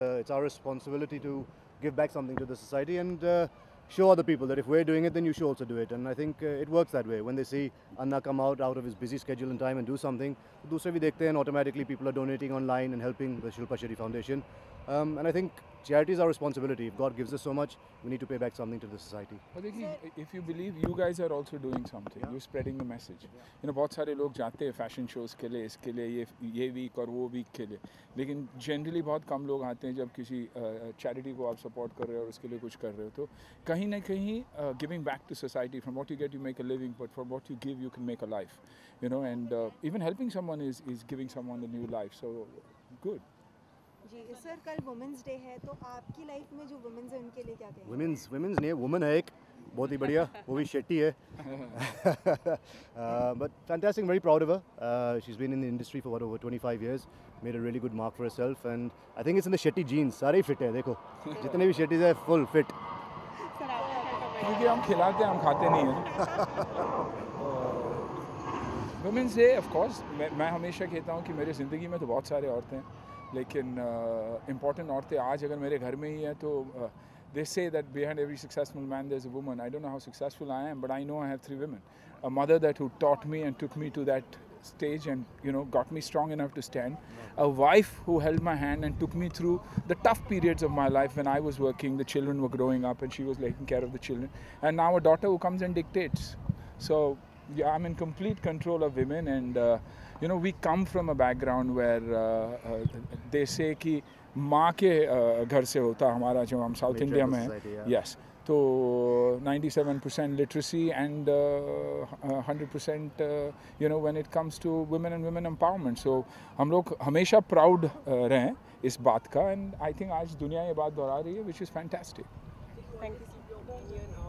It's our responsibility to give back something to the society and show other people that if we're doing it, then you should also do it. And I think it works that way. When they see Anna come out of his busy schedule and time and do something, दूसरे भी देखते हैं, and automatically people are donating online and helping the Shilpa Shetty Foundation. And I think charity is our responsibility. If God gives us so much, we need to pay back something to the society. If you believe, you guys are also doing something. You're spreading the message. You know, बहुत सारे लोग जाते हैं fashion shows के लिए, इसके लिए ये वीक और वो वीक के लिए, लेकिन जनरली बहुत कम लोग आते हैं जब किसी चैरिटी को आप सपोर्ट कर रहे हो और उसके लिए कुछ कर रहे हो. तो कहीं ना कहीं giving back to society, from what you get you make a living, but from what you give you can make a life. You know, and even helping someone is giving someone a new life. So good. Ji sir, कल women's day है, तो आपकी life में जो women's हैं उनके लिए क्या कहेंगे? वुमेन्स नहीं, वुमन है एक बहुत ही बढ़िया, वो भी शेट्टी है. But fantastic, very proud of her. She's been in the industry for over 25 years, made a really good mark for herself, and I think it's in the Shetty genes. सारे ही fit है, देखो जितने भी Shettys हैं full fit. क्योंकि हम खिलाते हैं, हम खाते नहीं हैं. वुमेंस डे ऑफ कोर्स मैं हमेशा कहता हूँ कि मेरी ज़िंदगी में तो बहुत सारे औरतें हैं, लेकिन इम्पॉर्टेंट औरतें आज अगर मेरे घर में ही हैं तो they say that behind every successful man there's a woman. I don't know how successful I am, but I know I have 3 women. A mother that who taught me and took me to that stage and, you know, got me strong enough to stand. A wife who held my hand and took me through the tough periods of my life when I was working, the children were growing up and she was taking care of the children. And now a daughter who comes and dictates. So yeah, I'm in complete control of women, and you know, we come from a background where they say कि माँ के घर से होता हमारा, जो हम south India में हैं. Yes, तो 97% literacy and 100% you know, when it comes to women and women empowerment. So हम लोग हमेशा proud रहें इस बात का, and I think आज दुनिया ये बात दोहरा रही है, which is fantastic. Thank you.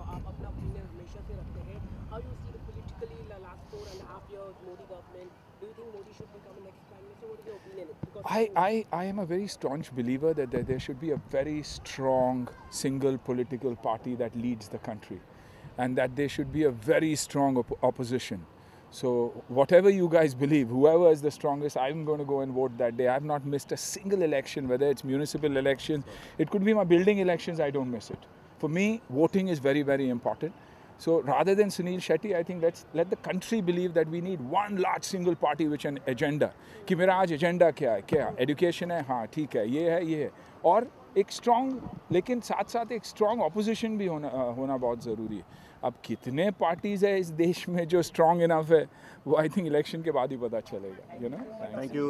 आप अपना opinion हमेशा से रखते हैं. How you see the politically the last 4.5 years Modi government? Do you think Modi should become next prime minister? What is your opinion? Because I am a very staunch believer that there should be a very strong single political party that leads the country, and that there should be a very strong opposition. So whatever you guys believe, whoever is the strongest, I'm going to go and vote that day. I have not missed a single election, whether it's municipal elections, it could be my building elections, I don't miss it. For me, voting is very, very important. So rather than Sunil Shetty, I think let the country believe that we need one large single party with an agenda. कि मेरा आज agenda क्या है? क्या education है? हाँ ठीक है, ये है. और एक strong, लेकिन साथ साथ एक strong opposition भी होना बहुत ज़रूरी है. अब कितने parties है इस देश में जो strong enough है, वो I think election के बाद ही पता चलेगा. You know? Thank you.